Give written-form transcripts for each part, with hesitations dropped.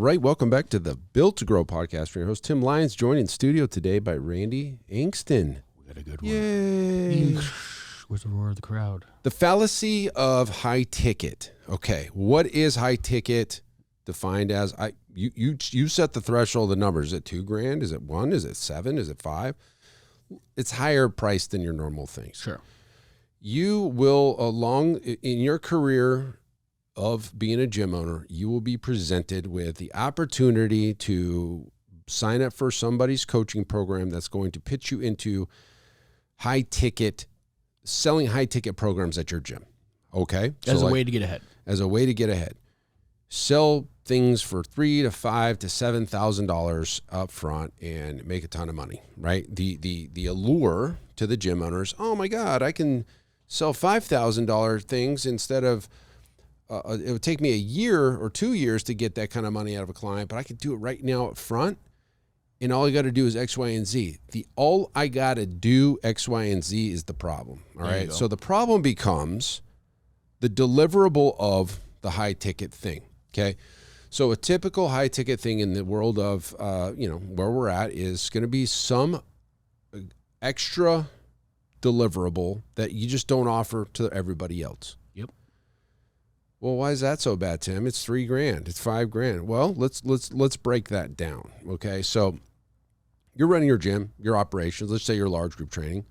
right, welcome back to the Built to Grow podcast. Your host, Tim Lyons, joined in studio today by Randy Angston. We got a good one. Yay. Where's the roar of the crowd? The fallacy of high ticket. Okay, what is high ticket defined as? You set the threshold of the numbers. Is it $2,000? Is it 1? Is it 7? Is it 5? It's higher priced than your normal things. Sure. You will, along in your career of being a gym owner, you will be presented with the opportunity to sign up for somebody's coaching program that's going to pitch you into selling high ticket programs at your gym. Okay? As a way to get ahead. As a way to get ahead. Sell things for $3,000 to $5,000 to $7,000 up front and make a ton of money, right? The allure to the gym owners, oh my God, I can sell $5,000 things instead of it would take me a year or 2 years to get that kind of money out of a client, but I can do it right now up front. And all I got to do is X, Y, and Z. All I got to do X, Y, and Z is the problem. All right. So the problem becomes the deliverable of the high ticket thing. Okay. So a typical high ticket thing in the world of, where we're at is going to be some extra deliverable that you just don't offer to everybody else. Well, why is that so bad, Tim? It's $3,000. It's $5,000. Well, let's break that down. Okay. So you're running your gym, your operations. Let's say you're large group training.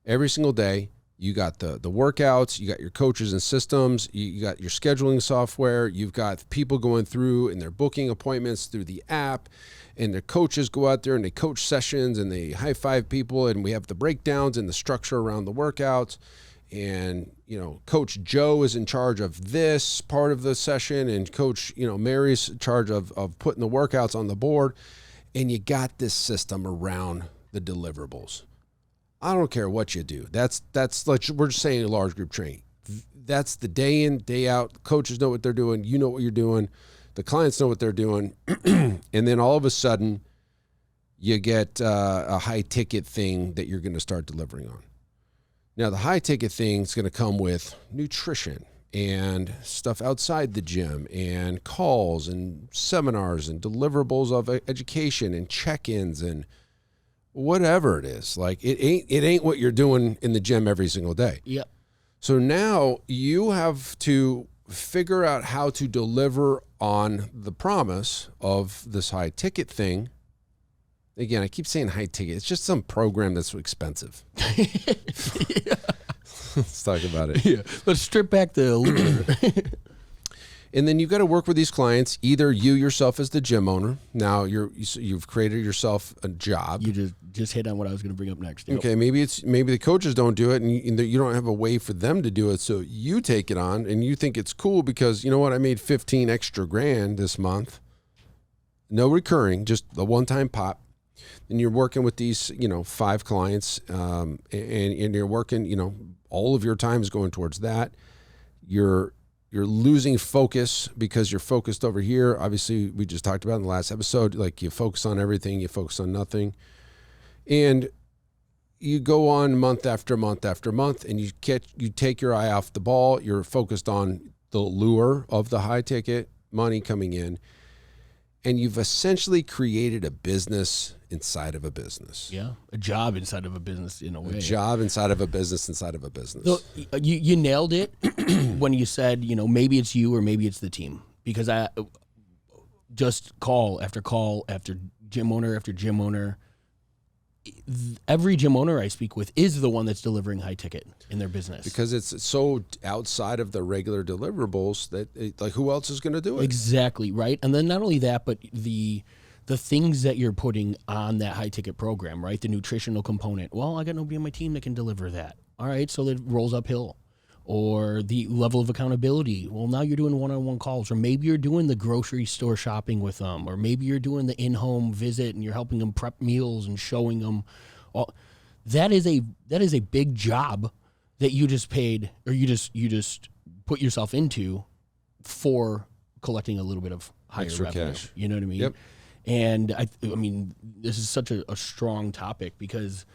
Every single day, you got the workouts, you got your coaches and systems, you got your scheduling software, you've got people going through and they're booking appointments through the app, and the coaches go out there and they coach sessions and they high five people, and we have the breakdowns and the structure around the workouts. And, Coach Joe is in charge of this part of the session, and Coach, Mary's in charge of putting the workouts on the board. And you got this system around the deliverables. I don't care what you do. That's like, we're just saying a large group training. That's the day in, day out. Coaches know what they're doing. You know what you're doing. The clients know what they're doing. And then all of a sudden you get a high ticket thing that you're going to start delivering on. Now, the high ticket thing is going to come with nutrition and stuff outside the gym and calls and seminars and deliverables of education and check-ins and whatever it is. Like it ain't what you're doing in the gym every single day. Yep. So now you have to figure out how to deliver on the promise of this high ticket thing. Again, I keep saying high ticket. It's just some program that's expensive. Let's talk about it. Yeah. Let's strip back the allure. And then you've got to work with these clients. Either you yourself as the gym owner. Now you've created yourself a job. You just hit on what I was going to bring up next. Yep. Okay, maybe the coaches don't do it, and you don't have a way for them to do it. So you take it on, and you think it's cool because, you know what, I made 15 extra grand this month. No recurring, just the one-time pop. And you're working with these, 5 clients, and you're working, all of your time is going towards that. You're losing focus because you're focused over here. Obviously, we just talked about in the last episode, like you focus on everything, you focus on nothing. And you go on month after month after month, and you take your eye off the ball. You're focused on the lure of the high ticket money coming in. And you've essentially created a business inside of a business. Yeah, a job inside of a business in a way. A job inside of a business inside of a business. So you nailed it when you said, maybe it's you or maybe it's the team. Because I just call after gym owner after gym owner. Every gym owner I speak with is the one that's delivering high ticket in their business. Because it's so outside of the regular deliverables that who else is going to do it? Exactly, right? And then not only that, but the things that you're putting on that high ticket program, right? The nutritional component. Well, I got nobody on my team that can deliver that. All right, so it rolls uphill. Or the level of accountability. Well, now you're doing one-on-one calls, or maybe you're doing the grocery store shopping with them, or maybe you're doing the in-home visit and you're helping them prep meals and showing them. That is a big job that you just paid, or you just put yourself into for collecting a little bit of higher extra revenue. Cash. You know what I mean? Yep. And I mean, this is such a strong topic because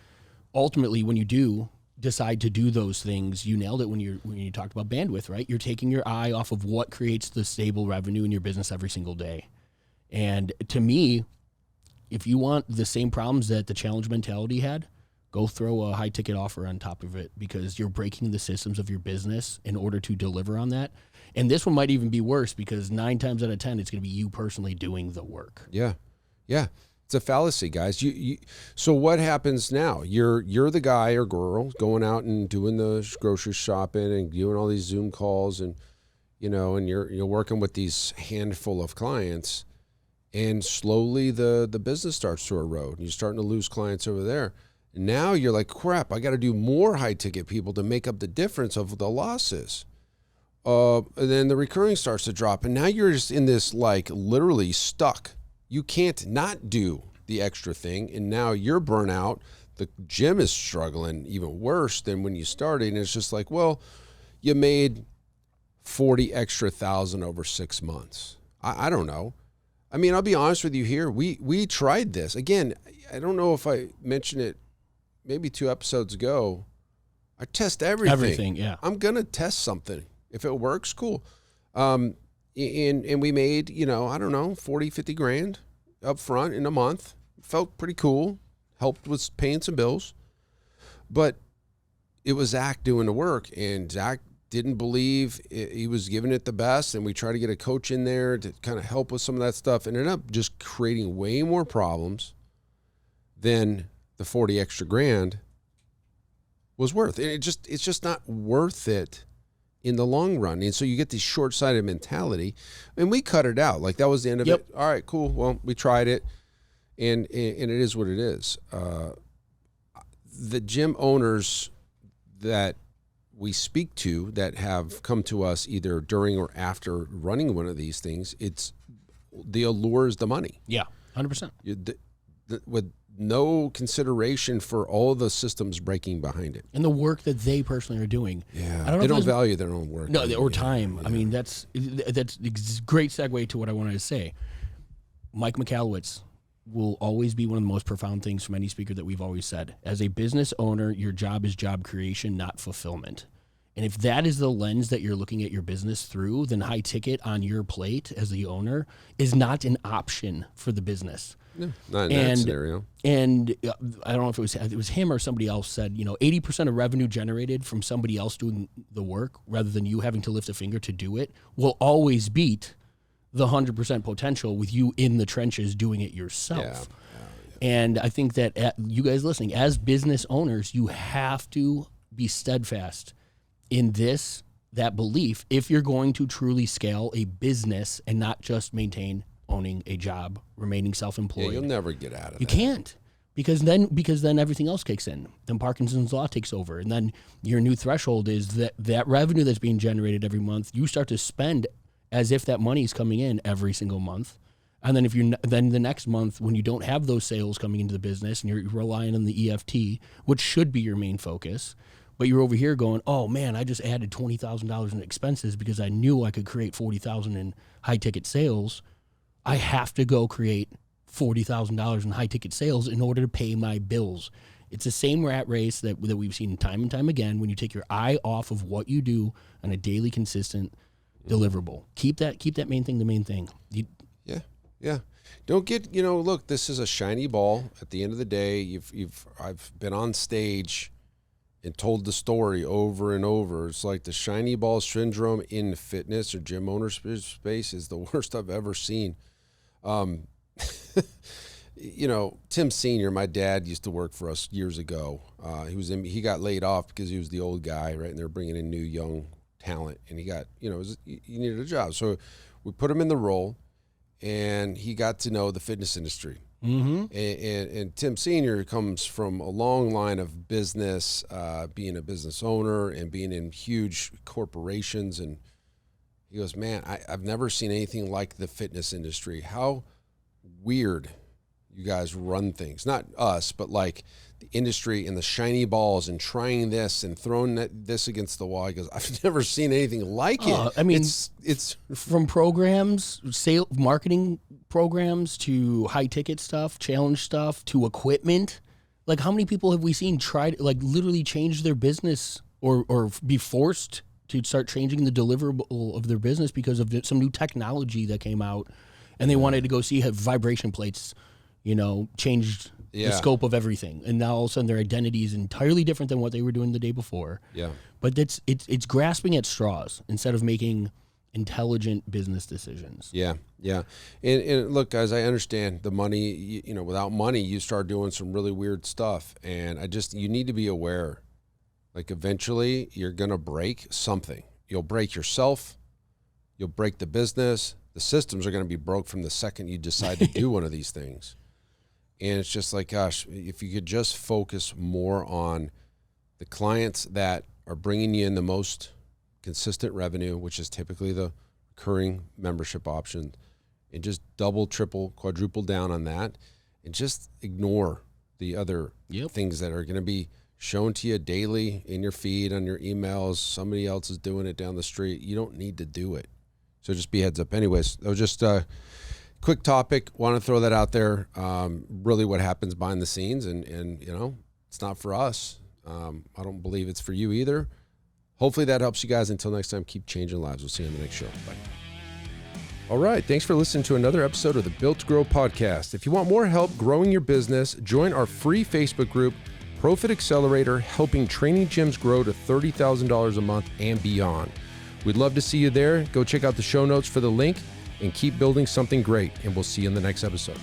ultimately, when you do decide to do those things, you nailed it when you talked about bandwidth, right? You're taking your eye off of what creates the stable revenue in your business every single day. And to me, if you want the same problems that the challenge mentality had, go throw a high ticket offer on top of it, because you're breaking the systems of your business in order to deliver on that. And this one might even be worse, because 9 times out of 10, it's going to be you personally doing the work. Yeah. Yeah. It's a fallacy, guys. So what happens now? You're the guy or girl going out and doing the grocery shopping and doing all these Zoom calls, and and you're working with these handful of clients, and slowly the business starts to erode, and you're starting to lose clients over there. And now you're like, crap, I got to do more high ticket people to make up the difference of the losses. And then the recurring starts to drop, and now you're just in this, like, literally stuck. You can't not do the extra thing, and now you're burnt out. The gym is struggling even worse than when you started, and it's just like, well, you made 40 extra thousand over 6 months. I don't know. I mean, I'll be honest with you here. We tried this. Again, I don't know if I mentioned it maybe 2 episodes ago. I test everything. Everything, yeah. I'm going to test something. If it works, cool. And we made, I don't know, 40, 50 grand up front in a month. Felt pretty cool. Helped with paying some bills. But it was Zach doing the work, and Zach didn't believe he was giving it the best, and we tried to get a coach in there to kind of help with some of that stuff, and ended up just creating way more problems than the 40 extra grand was worth. And it's just not worth it in the long run. And so you get this short-sighted mentality, and we cut it out. Like, that was the end of it. All right, cool. Well, we tried it, and it is what it is. The gym owners that we speak to that have come to us either during or after running one of these things, it's the allure is the money. Yeah, 100%. With no consideration for all the systems breaking behind it. And the work that they personally are doing. Yeah, I don't know they don't value their own work. No, or time. Yeah. I mean, that's a great segue to what I wanted to say. Mike McAllowitz will always be one of the most profound things from any speaker that we've always said. As a business owner, your job is job creation, not fulfillment. And if that is the lens that you're looking at your business through, then high ticket on your plate as the owner is not an option for the business. No, not in that scenario. And I don't know if it was him or somebody else said, 80% of revenue generated from somebody else doing the work rather than you having to lift a finger to do it will always beat the 100% potential with you in the trenches doing it yourself. Yeah. And I think that you guys listening, as business owners, you have to be steadfast in that belief if you're going to truly scale a business and not just maintain owning a job, remaining self-employed. Yeah, you'll never get out of it. You can't, because then everything else kicks in. Then Parkinson's law takes over, and then your new threshold is that revenue that's being generated every month, you start to spend as if that money is coming in every single month. And then then the next month, when you don't have those sales coming into the business and you're relying on the EFT, which should be your main focus, but you're over here going, oh man, I just added $20,000 in expenses because I knew I could create $40,000 in high ticket sales. I have to go create $40,000 in high ticket sales in order to pay my bills. It's the same rat race that we've seen time and time again when you take your eye off of what you do on a daily, consistent deliverable. Keep that main thing the main thing. Yeah. Don't get, look, this is a shiny ball. At the end of the day, I've been on stage and told the story over and over. It's like the shiny ball syndrome in fitness or gym owner space is the worst I've ever seen. Tim Sr., my dad, used to work for us years ago. He got laid off because he was the old guy, right? And they're bringing in new young talent, and he got, he needed a job. So we put him in the role, and he got to know the fitness industry. Mm-hmm. And Tim Sr. comes from a long line of business, being a business owner and being in huge corporations. And he goes, man, I've never seen anything like the fitness industry. How weird you guys run things. Not us, but like the industry and the shiny balls and trying this and throwing this against the wall. He goes, I've never seen anything like it. I mean, it's from programs, marketing programs to high ticket stuff, challenge stuff to equipment. Like, how many people have we seen literally change their business or be forced to start changing the deliverable of their business because of some new technology that came out? And they wanted to go see how vibration plates, changed the scope of everything. And now all of a sudden their identity is entirely different than what they were doing the day before. Yeah. But it's grasping at straws instead of making intelligent business decisions. Yeah. And look, guys, I understand the money, without money, you start doing some really weird stuff. And you need to be aware, like eventually you're going to break something. You'll break yourself. You'll break the business. The systems are going to be broke from the second you decide to do one of these things. And it's just like, gosh, if you could just focus more on the clients that are bringing you in the most consistent revenue, which is typically the recurring membership option, and just double, triple, quadruple down on that, and just ignore the other things that are going to be shown to you daily in your feed, on your emails. Somebody else is doing it down the street. You don't need to do it. So just be heads up. Anyways, that was just a quick topic. Want to throw that out there. Really what happens behind the scenes, and it's not for us. I don't believe it's for you either. Hopefully that helps you guys. Until next time, keep changing lives. We'll see you on the next show. Bye. All right. Thanks for listening to another episode of the Built to Grow podcast. If you want more help growing your business, join our free Facebook group, Profit Accelerator, helping training gyms grow to $30,000 a month and beyond. We'd love to see you there. Go check out the show notes for the link and keep building something great. And we'll see you in the next episode.